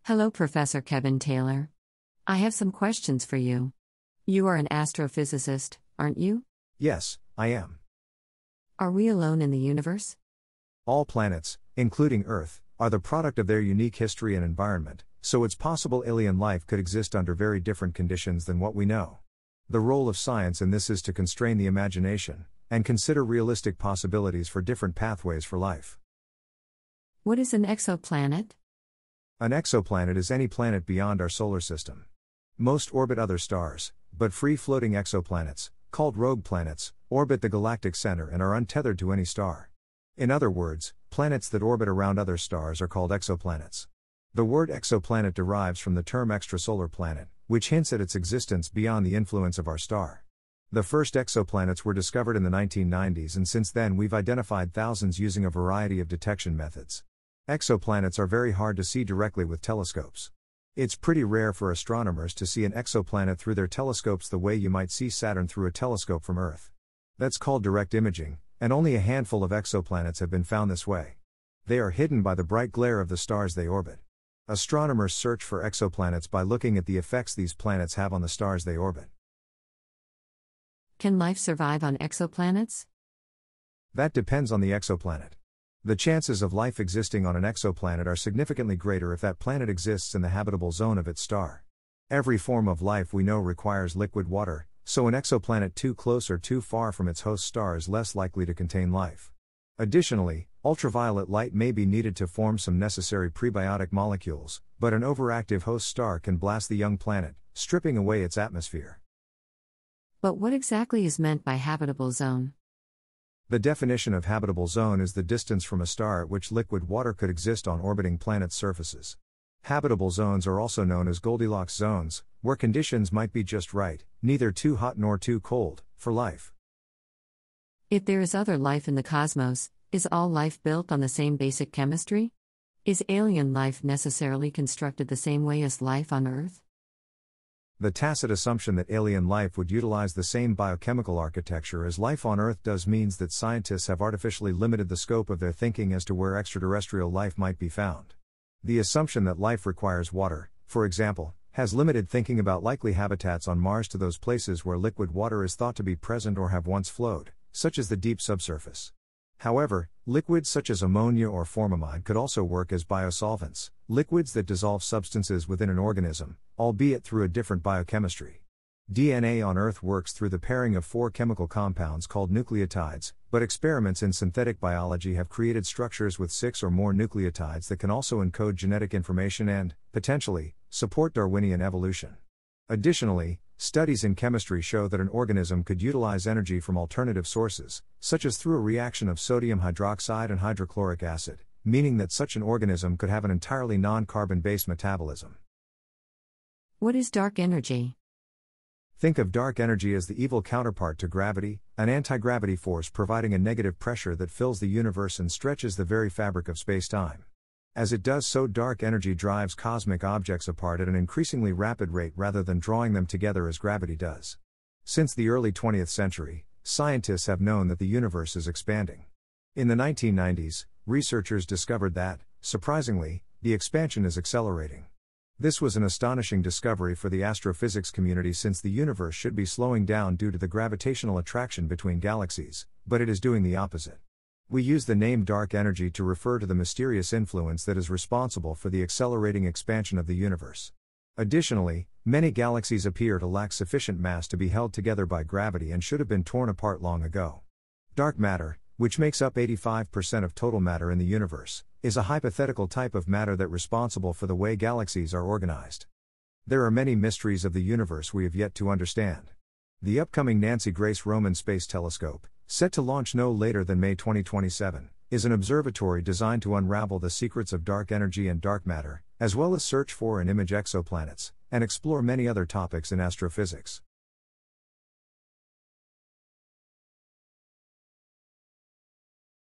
Hello, Professor Kevin Taylor. I have some questions for you. You are an astrophysicist, aren't you? Yes, I am. Are we alone in the universe? All planets, including Earth, are the product of their unique history and environment, so it's possible alien life could exist under very different conditions than what we know. The role of science in this is to constrain the imagination and consider realistic possibilities for different pathways for life. What is an exoplanet? An exoplanet is any planet beyond our solar system. Most orbit other stars, but free-floating exoplanets, called rogue planets, orbit the galactic center and are untethered to any star. In other words, planets that orbit around other stars are called exoplanets. The word exoplanet derives from the term extrasolar planet, which hints at its existence beyond the influence of our star. The first exoplanets were discovered in the 1990s, and since then we've identified thousands using a variety of detection methods. Exoplanets are very hard to see directly with telescopes. It's pretty rare for astronomers to see an exoplanet through their telescopes the way you might see Saturn through a telescope from Earth. That's called direct imaging, and only a handful of exoplanets have been found this way. They are hidden by the bright glare of the stars they orbit. Astronomers search for exoplanets by looking at the effects these planets have on the stars they orbit. Can life survive on exoplanets? That depends on the exoplanet. The chances of life existing on an exoplanet are significantly greater if that planet exists in the habitable zone of its star. Every form of life we know requires liquid water, so an exoplanet too close or too far from its host star is less likely to contain life. Additionally, ultraviolet light may be needed to form some necessary prebiotic molecules, but an overactive host star can blast the young planet, stripping away its atmosphere. But what exactly is meant by habitable zone? The definition of habitable zone is the distance from a star at which liquid water could exist on orbiting planets' surfaces. Habitable zones are also known as Goldilocks zones, where conditions might be just right, neither too hot nor too cold, for life. If there is other life in the cosmos, is all life built on the same basic chemistry? Is alien life necessarily constructed the same way as life on Earth? The tacit assumption that alien life would utilize the same biochemical architecture as life on Earth does means that scientists have artificially limited the scope of their thinking as to where extraterrestrial life might be found. The assumption that life requires water, for example, has limited thinking about likely habitats on Mars to those places where liquid water is thought to be present or have once flowed, such as the deep subsurface. However, liquids such as ammonia or formamide could also work as biosolvents, liquids that dissolve substances within an organism, albeit through a different biochemistry. DNA on Earth works through the pairing of 4 chemical compounds called nucleotides, but experiments in synthetic biology have created structures with 6 or more nucleotides that can also encode genetic information and, potentially, support Darwinian evolution. Additionally, studies in chemistry show that an organism could utilize energy from alternative sources, such as through a reaction of sodium hydroxide and hydrochloric acid, meaning that such an organism could have an entirely non-carbon-based metabolism. What is dark energy? Think of dark energy as the evil counterpart to gravity, an anti-gravity force providing a negative pressure that fills the universe and stretches the very fabric of space-time. As it does so, dark energy drives cosmic objects apart at an increasingly rapid rate rather than drawing them together as gravity does. Since the early 20th century, scientists have known that the universe is expanding. In the 1990s, researchers discovered that, surprisingly, the expansion is accelerating. This was an astonishing discovery for the astrophysics community, since the universe should be slowing down due to the gravitational attraction between galaxies, but it is doing the opposite. We use the name dark energy to refer to the mysterious influence that is responsible for the accelerating expansion of the universe. Additionally, many galaxies appear to lack sufficient mass to be held together by gravity and should have been torn apart long ago. Dark matter, which makes up 85% of total matter in the universe, is a hypothetical type of matter that's responsible for the way galaxies are organized. There are many mysteries of the universe we have yet to understand. The upcoming Nancy Grace Roman Space Telescope, set to launch no later than May 2027, is an observatory designed to unravel the secrets of dark energy and dark matter, as well as search for and image exoplanets, and explore many other topics in astrophysics.